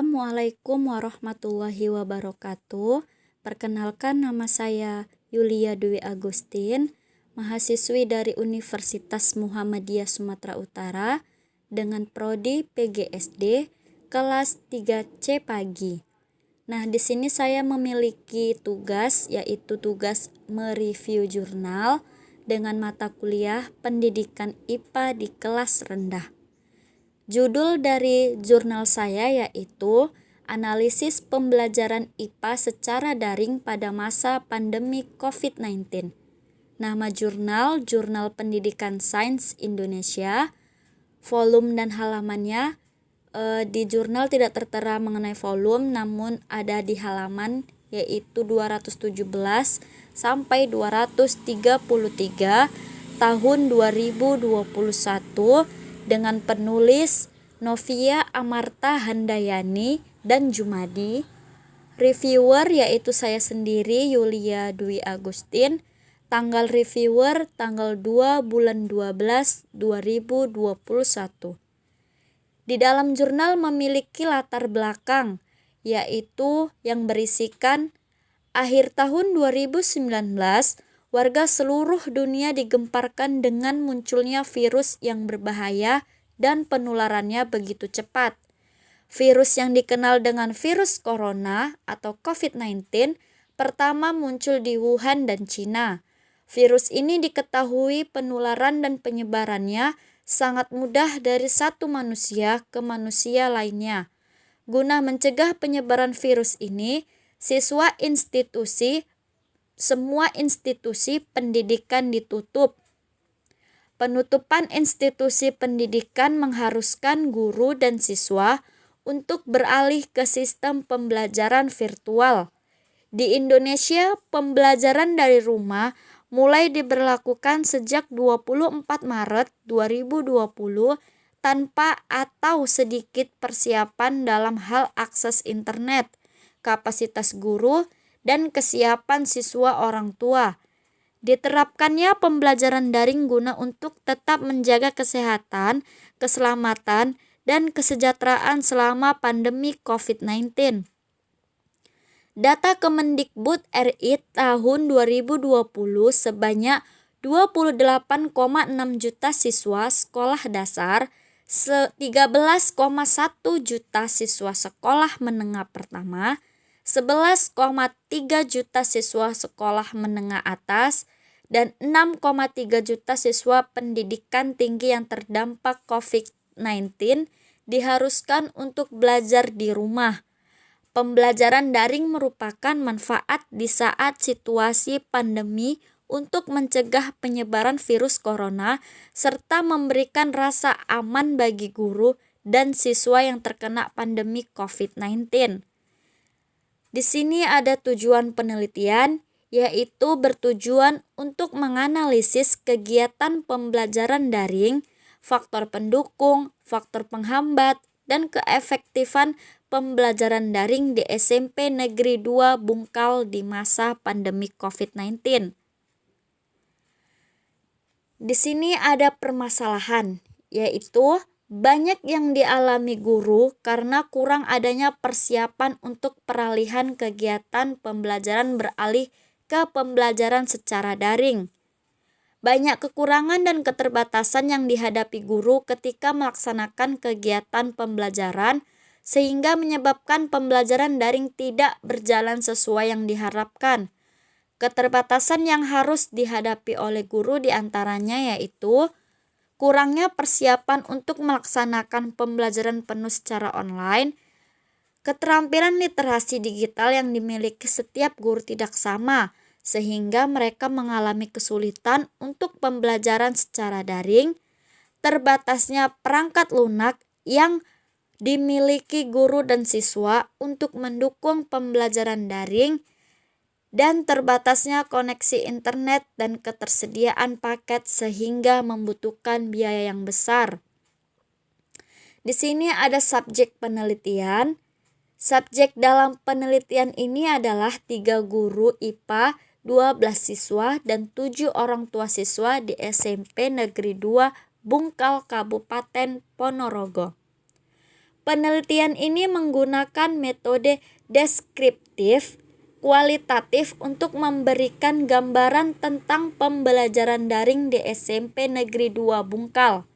Assalamualaikum warahmatullahi wabarakatuh. Perkenalkan, nama saya Yulia Dwi Agustin, mahasiswi dari Universitas Muhammadiyah Sumatera Utara dengan prodi PGSD kelas 3C pagi. Nah, di sini saya memiliki tugas, yaitu tugas mereview jurnal dengan mata kuliah Pendidikan IPA di kelas rendah. Judul dari jurnal saya yaitu Analisis Pembelajaran IPA secara Daring pada Masa Pandemi COVID-19. Nama jurnal, Jurnal Pendidikan Sains Indonesia. Volume dan halamannya di jurnal tidak tertera mengenai volume, namun ada di halaman yaitu 217 sampai 233 tahun 2021 dengan penulis Novia Amarta Handayani dan Jumadi. Reviewer yaitu saya sendiri, Yulia Dwi Agustin. Tanggal reviewer tanggal 2 bulan 12 2021. Di dalam jurnal memiliki latar belakang, yaitu yang berisikan akhir tahun 2019, warga seluruh dunia digemparkan dengan munculnya virus yang berbahaya dan penularannya begitu cepat. Virus yang dikenal dengan virus corona atau COVID-19 pertama muncul di Wuhan dan Cina. Virus ini diketahui penularan dan penyebarannya sangat mudah dari satu manusia ke manusia lainnya. Guna mencegah penyebaran virus ini, semua institusi pendidikan ditutup. Penutupan institusi pendidikan mengharuskan guru dan siswa untuk beralih ke sistem pembelajaran virtual. Di Indonesia, pembelajaran dari rumah mulai diberlakukan sejak 24 Maret 2020 tanpa atau sedikit persiapan dalam hal akses internet, kapasitas guru, dan kesiapan siswa orang tua. Diterapkannya pembelajaran daring guna untuk tetap menjaga kesehatan, keselamatan, dan kesejahteraan selama pandemi COVID-19. Data Kemendikbud RI tahun 2020 sebanyak 28,6 juta siswa sekolah dasar, 13,1 juta siswa sekolah menengah pertama, 11,3 juta siswa sekolah menengah atas, dan 6,3 juta siswa pendidikan tinggi yang terdampak COVID-19 diharuskan untuk belajar di rumah. Pembelajaran daring merupakan manfaat di saat situasi pandemi untuk mencegah penyebaran virus corona serta memberikan rasa aman bagi guru dan siswa yang terkena pandemi COVID-19. Di sini ada tujuan penelitian, yaitu bertujuan untuk menganalisis kegiatan pembelajaran daring, faktor pendukung, faktor penghambat, dan keefektifan pembelajaran daring di SMP Negeri 2 Bungkal di masa pandemi COVID-19. Di sini ada permasalahan, yaitu banyak yang dialami guru karena kurang adanya persiapan untuk peralihan kegiatan pembelajaran beralih ke pembelajaran secara daring. Banyak kekurangan dan keterbatasan yang dihadapi guru ketika melaksanakan kegiatan pembelajaran sehingga menyebabkan pembelajaran daring tidak berjalan sesuai yang diharapkan. Keterbatasan yang harus dihadapi oleh guru diantaranya yaitu kurangnya persiapan untuk melaksanakan pembelajaran penuh secara online, keterampilan literasi digital yang dimiliki setiap guru tidak sama, sehingga mereka mengalami kesulitan untuk pembelajaran secara daring, terbatasnya perangkat lunak yang dimiliki guru dan siswa untuk mendukung pembelajaran daring, dan terbatasnya koneksi internet dan ketersediaan paket sehingga membutuhkan biaya yang besar. Di sini ada subjek penelitian. Subjek dalam penelitian ini adalah 3 guru IPA, 12 siswa, dan 7 orang tua siswa di SMP Negeri 2 Bungkal, Kabupaten Ponorogo. Penelitian ini menggunakan metode deskriptif kualitatif untuk memberikan gambaran tentang pembelajaran daring di SMP Negeri 2 Bungkal.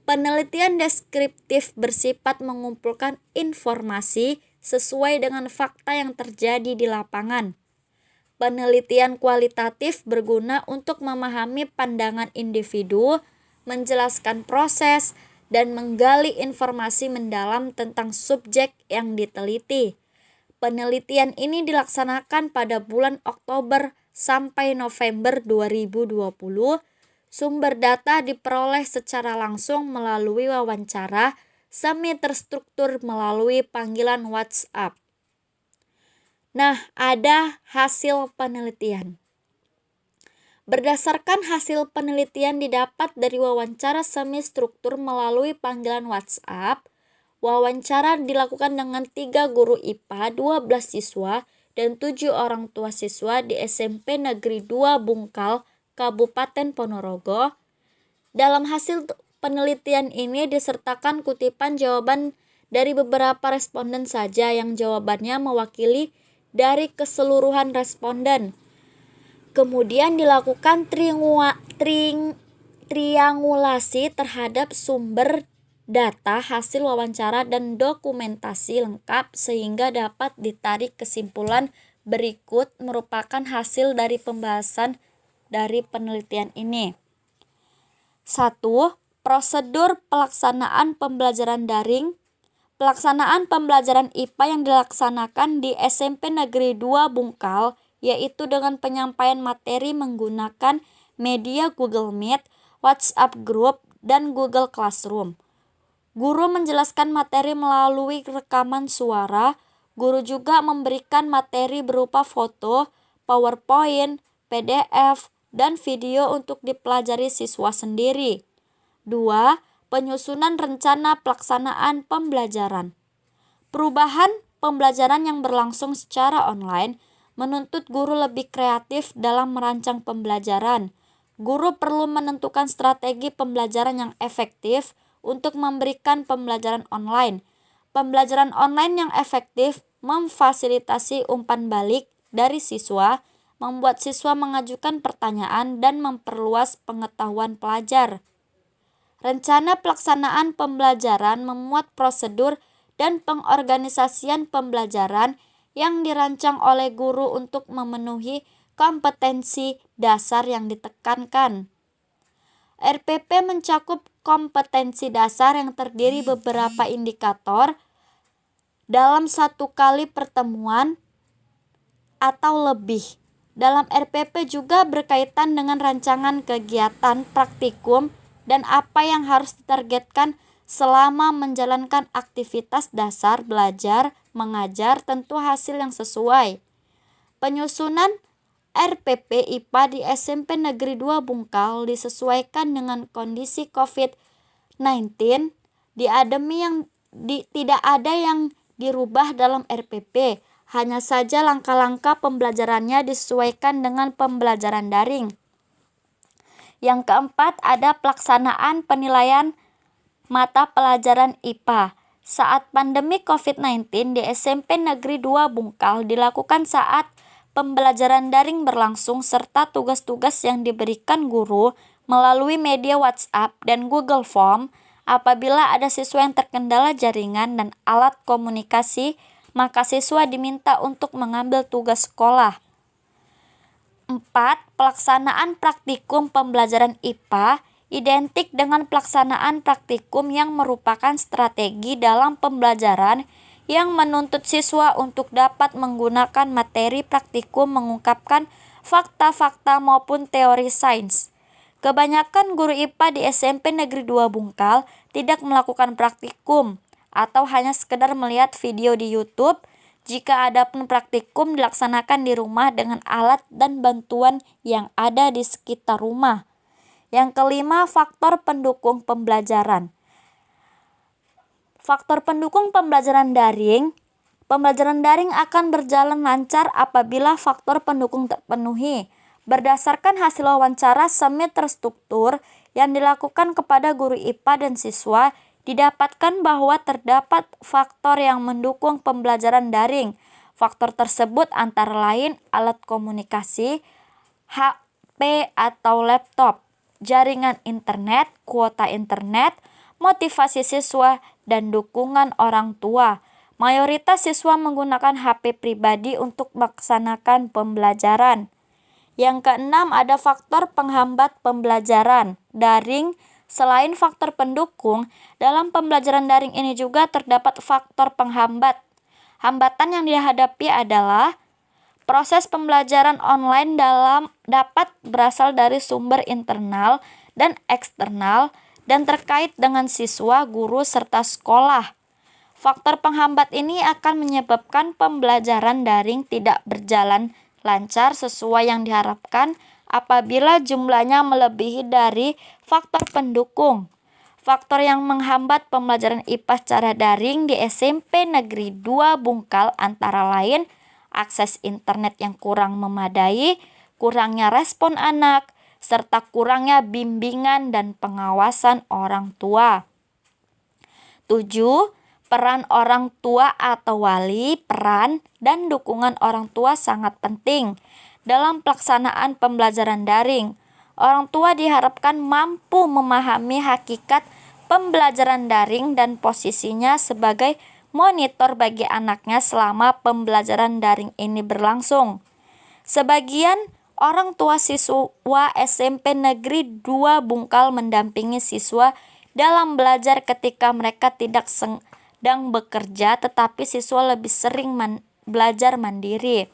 Penelitian deskriptif bersifat mengumpulkan informasi sesuai dengan fakta yang terjadi di lapangan. Penelitian kualitatif berguna untuk memahami pandangan individu, menjelaskan proses, dan menggali informasi mendalam tentang subjek yang diteliti. Penelitian ini dilaksanakan pada bulan Oktober sampai November 2020. Sumber data diperoleh secara langsung melalui wawancara, semi terstruktur melalui panggilan WhatsApp. Nah, ada hasil penelitian. Berdasarkan hasil penelitian didapat dari wawancara semi struktur melalui panggilan WhatsApp, wawancara dilakukan dengan 3 guru IPA, 12 siswa, dan 7 orang tua siswa di SMP Negeri 2 Bungkal, Kabupaten Ponorogo. Dalam hasil penelitian ini disertakan kutipan jawaban dari beberapa responden saja yang jawabannya mewakili dari keseluruhan responden. Kemudian dilakukan triangulasi terhadap sumber data hasil wawancara dan dokumentasi lengkap sehingga dapat ditarik kesimpulan berikut merupakan hasil dari pembahasan dari penelitian ini. 1. Prosedur pelaksanaan pembelajaran daring. Pelaksanaan pembelajaran IPA yang dilaksanakan di SMP Negeri 2 Bungkal yaitu dengan penyampaian materi menggunakan media Google Meet, WhatsApp Group, dan Google Classroom. Guru menjelaskan materi melalui rekaman suara. Guru juga memberikan materi berupa foto, PowerPoint, PDF, dan video untuk dipelajari siswa sendiri. 2. Penyusunan rencana pelaksanaan pembelajaran. Perubahan pembelajaran yang berlangsung secara online menuntut guru lebih kreatif dalam merancang pembelajaran. Guru perlu menentukan strategi pembelajaran yang efektif untuk memberikan pembelajaran online. Pembelajaran online yang efektif memfasilitasi umpan balik dari siswa, membuat siswa mengajukan pertanyaan dan memperluas pengetahuan pelajar. Rencana pelaksanaan pembelajaran memuat prosedur dan pengorganisasian pembelajaran yang dirancang oleh guru untuk memenuhi kompetensi dasar yang ditekankan. RPP mencakup kompetensi dasar yang terdiri beberapa indikator dalam satu kali pertemuan atau lebih. Dalam RPP juga berkaitan dengan rancangan kegiatan praktikum dan apa yang harus ditargetkan selama menjalankan aktivitas dasar belajar, mengajar, tentu hasil yang sesuai. Penyusunan RPP IPA di SMP Negeri 2 Bungkal disesuaikan dengan kondisi COVID-19. Tidak ada yang dirubah dalam RPP, hanya saja langkah-langkah pembelajarannya disesuaikan dengan pembelajaran daring. Yang keempat, ada pelaksanaan penilaian mata pelajaran IPA. Saat pandemi COVID-19 di SMP Negeri 2 Bungkal dilakukan saat pembelajaran daring berlangsung serta tugas-tugas yang diberikan guru melalui media WhatsApp dan Google Form. Apabila ada siswa yang terkendala jaringan dan alat komunikasi, maka siswa diminta untuk mengambil tugas sekolah. 4. Pelaksanaan praktikum pembelajaran IPA identik dengan pelaksanaan praktikum yang merupakan strategi dalam pembelajaran yang menuntut siswa untuk dapat menggunakan materi praktikum mengungkapkan fakta-fakta maupun teori sains. Kebanyakan guru IPA di SMP Negeri 2 Bungkal tidak melakukan praktikum atau hanya sekedar melihat video di YouTube. Jika ada pun praktikum dilaksanakan di rumah dengan alat dan bantuan yang ada di sekitar rumah. Yang kelima, faktor pendukung pembelajaran. Faktor pendukung pembelajaran daring. Pembelajaran daring akan berjalan lancar apabila faktor pendukung terpenuhi. Berdasarkan hasil wawancara semi terstruktur yang dilakukan kepada guru IPA dan siswa Didapatkan bahwa terdapat faktor yang mendukung pembelajaran daring. Faktor tersebut antara lain alat komunikasi, HP atau laptop, jaringan internet, kuota internet, motivasi siswa, dan dukungan orang tua. Mayoritas siswa menggunakan HP pribadi untuk melaksanakan pembelajaran. Yang keenam, ada faktor penghambat pembelajaran daring. Selain faktor pendukung, dalam pembelajaran daring ini juga terdapat faktor penghambat. Hambatan yang dihadapi adalah proses pembelajaran online dapat berasal dari sumber internal dan eksternal dan terkait dengan siswa, guru, serta sekolah. Faktor penghambat ini akan menyebabkan pembelajaran daring tidak berjalan lancar sesuai yang diharapkan apabila jumlahnya melebihi dari faktor pendukung. Faktor yang menghambat pembelajaran IPA secara daring di SMP Negeri 2 Bungkal antara lain akses internet yang kurang memadai, kurangnya respon anak, serta kurangnya bimbingan dan pengawasan orang tua. 7. Peran orang tua atau wali, peran dan dukungan orang tua sangat penting dalam pelaksanaan pembelajaran daring. Orang tua diharapkan mampu memahami hakikat pembelajaran daring dan posisinya sebagai monitor bagi anaknya selama pembelajaran daring ini berlangsung. Sebagian orang tua siswa SMP Negeri 2 Bungkal mendampingi siswa dalam belajar ketika mereka tidak sedang bekerja, tetapi siswa lebih sering belajar mandiri.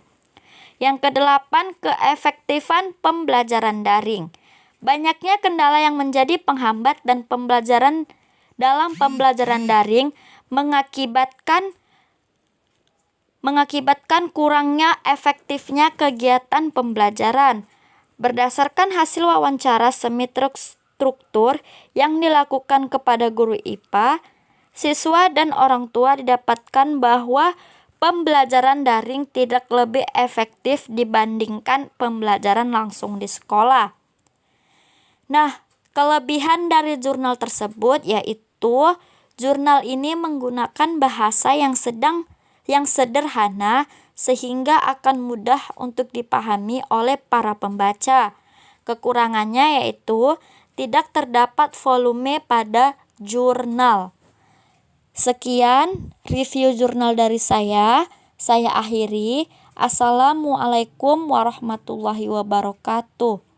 Yang kedelapan, keefektifan pembelajaran daring. Banyaknya kendala yang menjadi penghambat dan pembelajaran dalam pembelajaran daring mengakibatkan kurangnya efektifnya kegiatan pembelajaran. Berdasarkan hasil wawancara semi terstruktur yang dilakukan kepada guru IPA, siswa dan orang tua didapatkan bahwa pembelajaran daring tidak lebih efektif dibandingkan pembelajaran langsung di sekolah. Nah, kelebihan dari jurnal tersebut yaitu jurnal ini menggunakan bahasa yang sederhana sehingga akan mudah untuk dipahami oleh para pembaca. Kekurangannya yaitu tidak terdapat volume pada jurnal. Sekian review jurnal dari saya akhiri. Assalamualaikum warahmatullahi wabarakatuh.